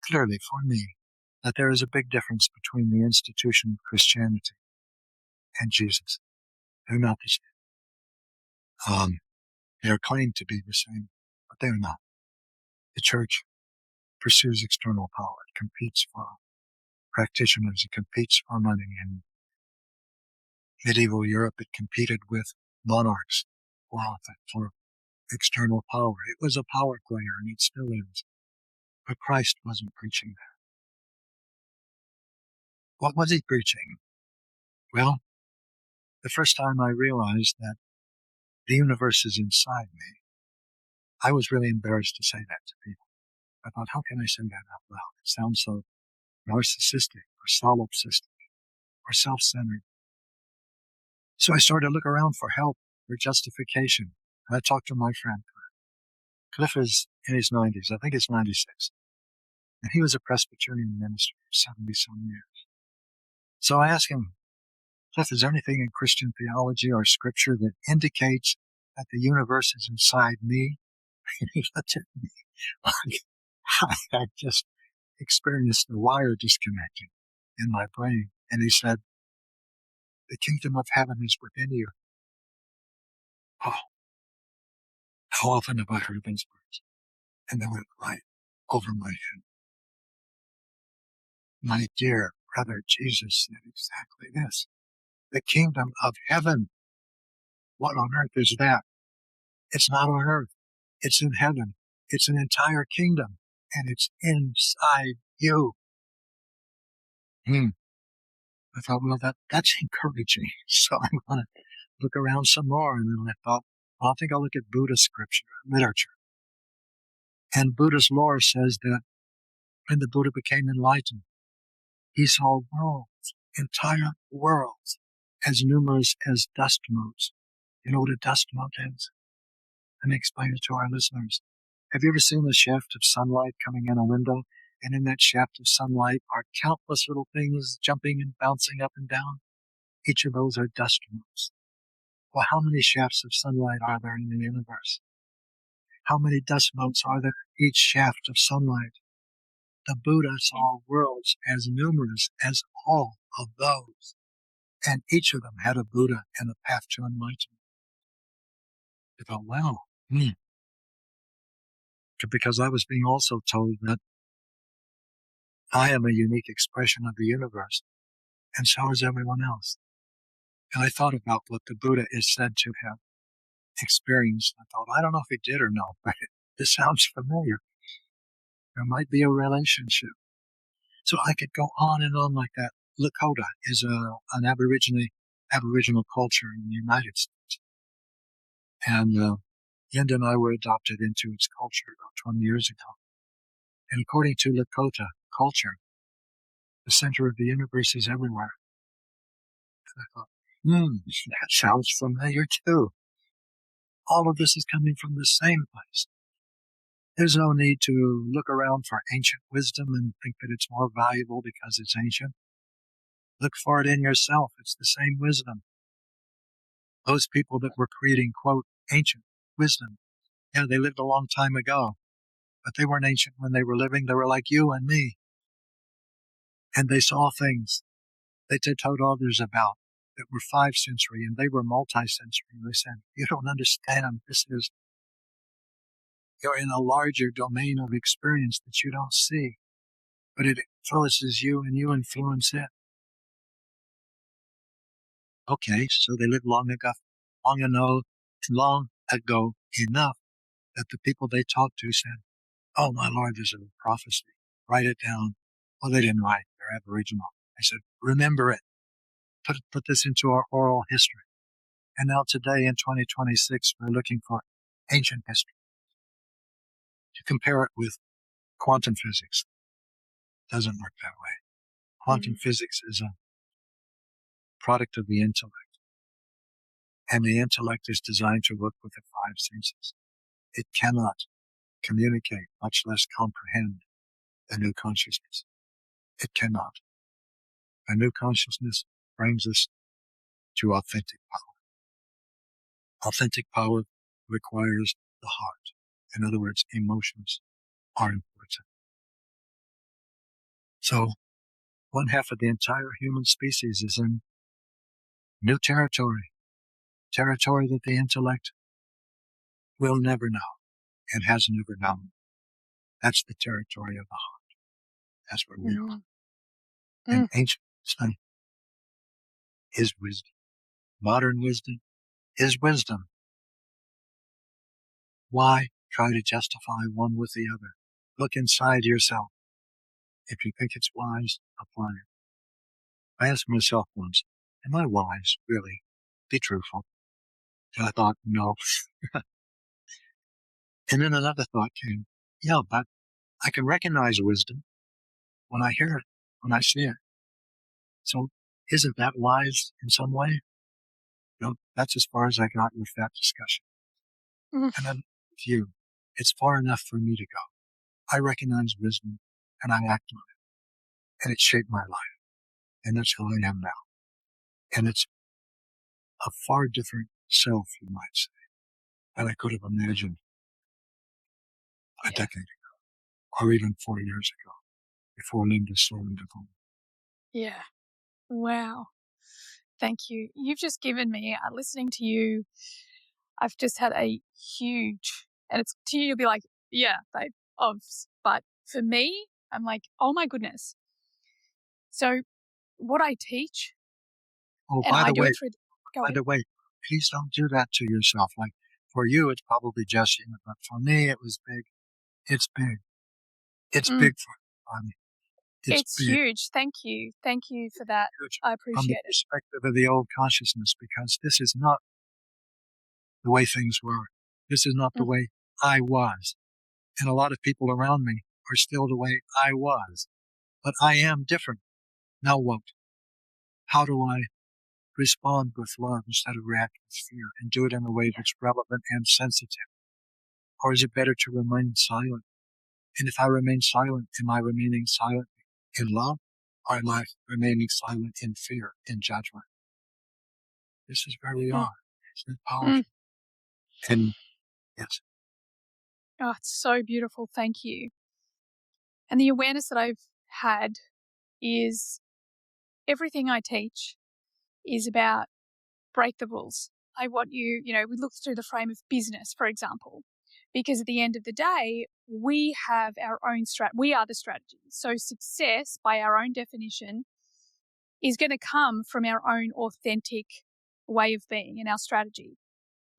clearly for me that there is a big difference between the institution of Christianity and Jesus. They're not the same. They are claimed to be the same, but they're not. The church pursues external power. It competes for practitioners. It competes for money. And medieval Europe, it competed with monarchs for external power. It was a power player, and it still is. But Christ wasn't preaching that. What was he preaching? Well, the first time I realized that the universe is inside me, I was really embarrassed to say that to people. I thought, how can I say that out loud? It sounds so narcissistic or solipsistic or self-centered. So I started to look around for help, for justification. And I talked to my friend Cliff. Cliff is in his 90s. I think it's 96. And he was a Presbyterian minister for 70-some years. So I asked him, Cliff, is there anything in Christian theology or scripture that indicates that the universe is inside me? And he looked at me like I had just experienced a wire disconnecting in my brain. And he said, the kingdom of heaven is within you. Oh, how often have I heard those words? And they went right over my head. My dear brother Jesus said exactly this. The kingdom of heaven. What on earth is that? It's not on earth. It's in heaven. It's an entire kingdom, and it's inside you. I thought, well, that's encouraging. So I'm going to look around some more. And then I thought, well, I think I'll look at Buddhist scripture, literature. And Buddhist lore says that when the Buddha became enlightened, he saw worlds, entire worlds, as numerous as dust motes. You know what a dust mote is? Let me explain it to our listeners. Have you ever seen a shaft of sunlight coming in a window? And in that shaft of sunlight are countless little things jumping and bouncing up and down. Each of those are dust motes. Well, how many shafts of sunlight are there in the universe? How many dust motes are there each shaft of sunlight? The Buddha saw worlds as numerous as all of those. And each of them had a Buddha and a path to enlightenment. I thought, wow. Because I was being also told that I am a unique expression of the universe, and so is everyone else. And I thought about what the Buddha is said to have experienced. I thought, I don't know if he did or not, but this sounds familiar. There might be a relationship. So I could go on and on like that. Lakota is an Aboriginal culture in the United States. And Linda and I were adopted into its culture about 20 years ago. And according to Lakota culture, the center of the universe is everywhere. And I thought, that sounds familiar too. All of this is coming from the same place. There's no need to look around for ancient wisdom and think that it's more valuable because it's ancient. Look for it in yourself. It's the same wisdom. Those people that were creating, quote, ancient wisdom, yeah, they lived a long time ago, but they weren't ancient when they were living. They were like you and me. And they saw things that they told others about that were 5th century, and they were multi-sensory. They said, you don't understand. You're in a larger domain of experience that you don't see, but it influences you and you influence it. Okay, so they lived long ago enough that the people they talked to said, oh, my Lord, this is a prophecy. Write it down. Well, they didn't write. They're Aboriginal. I said, remember it. Put this into our oral history. And now today in 2026, we're looking for ancient history to compare it with quantum physics. It doesn't work that way. Quantum physics is a product of the intellect. And the intellect is designed to work with the 5 senses. It cannot communicate, much less comprehend, a new consciousness. It cannot. A new consciousness brings us to authentic power. Authentic power requires the heart. In other words, emotions are important. So, one half of the entire human species is in new territory that the intellect will never know and has never known. That's the territory of the heart. That's where we are. And ancient wisdom is wisdom. modern wisdom is wisdom. Why try to justify one with the other? Look inside yourself. If you think it's wise, apply it. I asked myself once, am I wise, really? Be truthful. And I thought, no. And then another thought came, yeah, but I can recognize wisdom when I hear it, when I see it. So isn't that wise in some way? That's as far as I got with that discussion. And then with you, it's far enough for me to go. I recognize wisdom and I act on it. And it shaped my life. And that's who I am now. And it's a far different self, you might say, than I could have imagined a decade ago, or even 4 years ago, before Linda slowly developed. Yeah. Wow. Thank you. You've just given me, listening to you, I've just had a huge, and it's to you, you'll be like, yeah, babe, obvs. But for me, I'm like, oh my goodness. So what I teach, Oh, and by I the do way, it through, go ahead. please don't do that to yourself. Like for you, it's probably just, but for me, it was big. It's big. It's big for me. It's big. huge. Thank you. Thank you for that. Huge. I From appreciate the it. perspective of the old consciousness, because this is not the way things were. This is not the way I was. And a lot of people around me are still the way I was. But I am different. Now what? How do I respond with love instead of react with fear and do it in a way that's relevant and sensitive? Or is it better to remain silent? And if I remain silent, am I remaining silent in love? Or am I remaining silent in fear, in judgment? This is where we are. Isn't it powerful? And yes. Oh, it's so beautiful. Thank you. And the awareness that I've had is everything I teach is about break the rules. I want you, we look through the frame of business, for example, because at the end of the day, we have our own we are the strategy. So success, by our own definition, is going to come from our own authentic way of being and our strategy.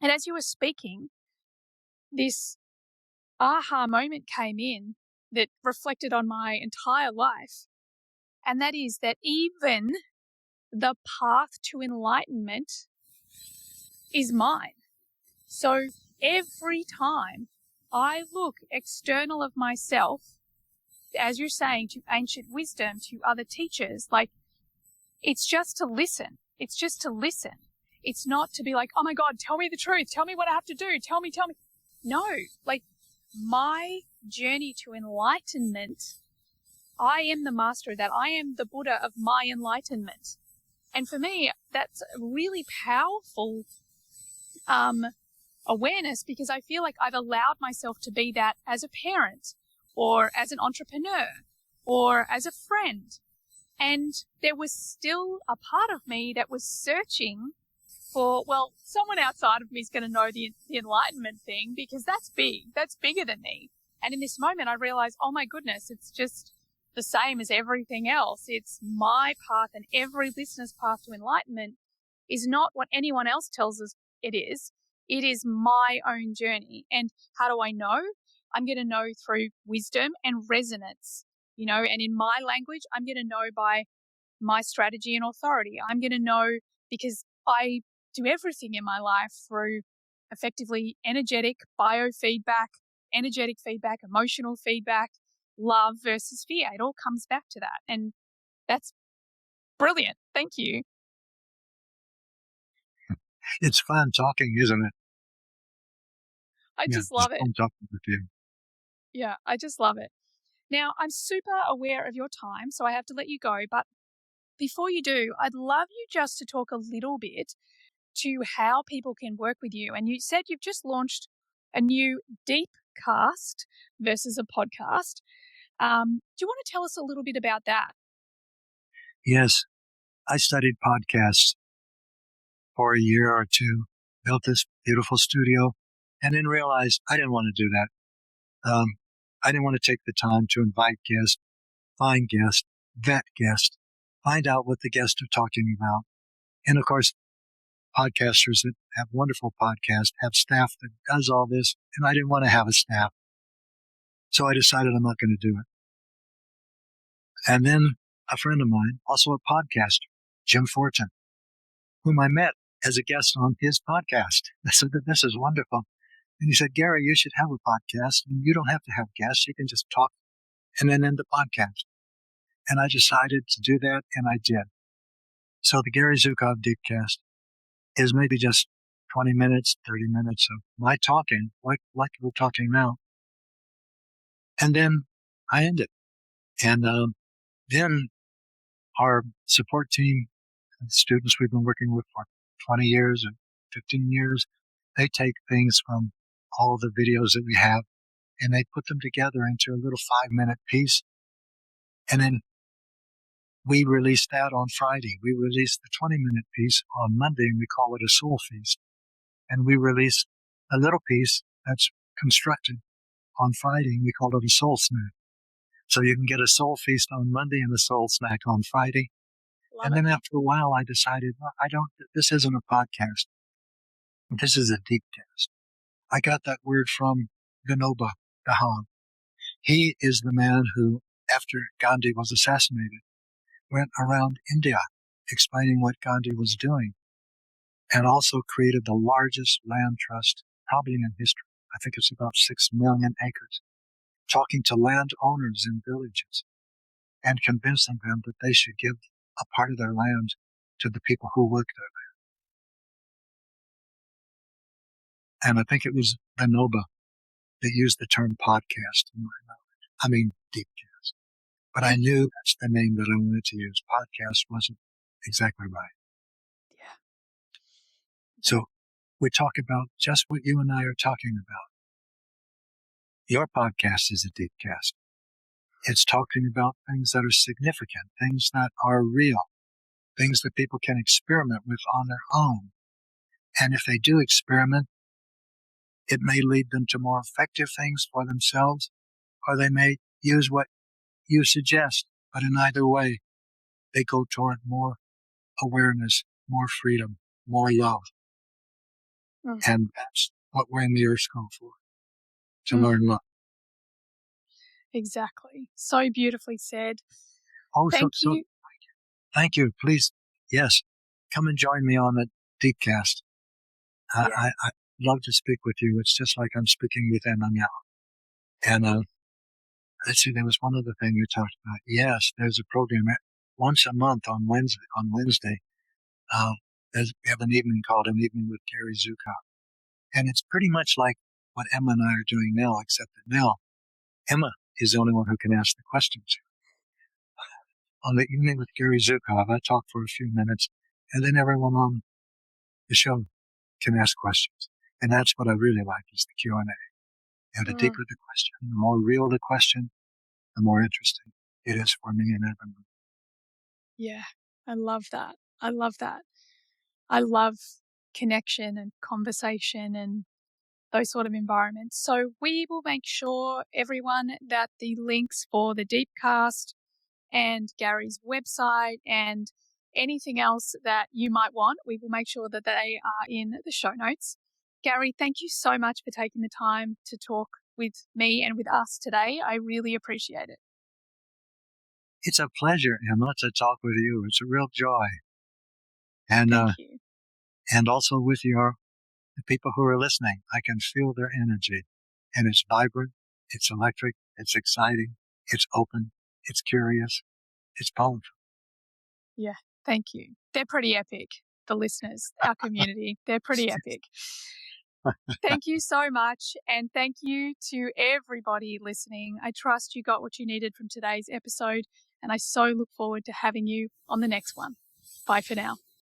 And as you were speaking, this aha moment came in that reflected on my entire life. And that is that even the path to enlightenment is mine. So every time I look external of myself, as you're saying, to ancient wisdom, to other teachers, like it's just to listen. It's just to listen. It's not to be like, oh my God, tell me the truth. Tell me what I have to do. Tell me. No, like my journey to enlightenment, I am the master of that. I am the Buddha of my enlightenment. And for me, that's a really powerful awareness, because I feel like I've allowed myself to be that as a parent or as an entrepreneur or as a friend. And there was still a part of me that was searching for, well, someone outside of me is going to know the enlightenment thing, because that's big. That's bigger than me. And in this moment, I realized, oh my goodness, it's just the same as everything else. It's my path, and every listener's path to enlightenment is not what anyone else tells us it is. It is my own journey. And how do I know? I'm going to know through wisdom and resonance, and in my language, I'm going to know by my strategy and authority. I'm going to know because I do everything in my life through effectively energetic biofeedback, energetic feedback, emotional feedback, love versus fear. It all comes back to that. And that's brilliant. Thank you. It's fun talking, isn't it? I just love it. Fun talking with you. Yeah, I just love it. Now, I'm super aware of your time, so I have to let you go. But before you do, I'd love you just to talk a little bit to how people can work with you. And you said you've just launched a new deep cast versus a podcast. Do you want to tell us a little bit about that? Yes, I studied podcasts for a year or two, built this beautiful studio, and then realized I didn't want to do that. I didn't want to take the time to invite guests, find guests, vet guests, find out what the guests are talking about. And of course, podcasters that have wonderful podcasts, have staff that does all this, and I didn't want to have a staff. So I decided I'm not going to do it. And then a friend of mine, also a podcaster, Jim Fortin, whom I met as a guest on his podcast. I said, this is wonderful. And he said, Gary, you should have a podcast. You don't have to have guests. You can just talk and then end the podcast. And I decided to do that, and I did. So the Gary Zukav Deepcast is maybe just 20 minutes, 30 minutes of my talking, like we're talking now. And then I end it. And then our support team, students we've been working with for 20 years or 15 years, they take things from all the videos that we have and they put them together into a little 5-minute piece. And then we release that on Friday. We release the 20-minute piece on Monday, and we call it a soul feast. And we release a little piece that's constructed on Friday, and we call it a soul snack. So you can get a soul feast on Monday and a soul snack on Friday. And then after a while, I decided, this isn't a podcast. This is a deep cast. I got that word from Vinoba Gahan. He is the man who, after Gandhi was assassinated, went around India explaining what Gandhi was doing and also created the largest land trust probably in history. I think it's about 6 million acres, talking to landowners in villages and convincing them that they should give a part of their land to the people who work there. And I think it was Vinoba that used the term podcast in my knowledge. I mean, deepcast. But I knew that's the name that I wanted to use. Podcast wasn't exactly right. Yeah. So we talk about just what you and I are talking about. Your podcast is a deepcast. It's talking about things that are significant, things that are real, things that people can experiment with on their own. And if they do experiment, it may lead them to more effective things for themselves, or they may use what you suggest. But in either way, they go toward more awareness, more freedom, more love. And that's what we're in the Earth School for, to learn love. Exactly. So beautifully said. Oh, Thank you. Thank you. Please, yes, come and join me on the Deepcast. I'd love to speak with you. It's just like I'm speaking with Emma now. And let's see, there was one other thing we talked about. Yes, there's a program once a month on Wednesday. We have an evening called An Evening with Gary Zukav. And it's pretty much like what Emma and I are doing now, except that now Emma is the only one who can ask the questions. On the Evening with Gary Zukav, I talk for a few minutes, and then everyone on the show can ask questions. And that's what I really like, is the Q&A. And the deeper the question, the more real the question, the more interesting it is for me and everyone. Yeah, I love that. I love that. I love connection and conversation and those sort of environments. So we will make sure, everyone, that the links for the Deepcast and Gary's website and anything else that you might want, we will make sure that they are in the show notes. Gary, thank you so much for taking the time to talk with me and with us today. I really appreciate it. It's a pleasure, Emma, to talk with you. It's a real joy. And Thank you. And also with the people who are listening, I can feel their energy. And it's vibrant, it's electric, it's exciting, it's open, it's curious, it's powerful. Yeah, thank you. They're pretty epic, the listeners, our community. They're pretty epic. Thank you so much. And thank you to everybody listening. I trust you got what you needed from today's episode. And I so look forward to having you on the next one. Bye for now.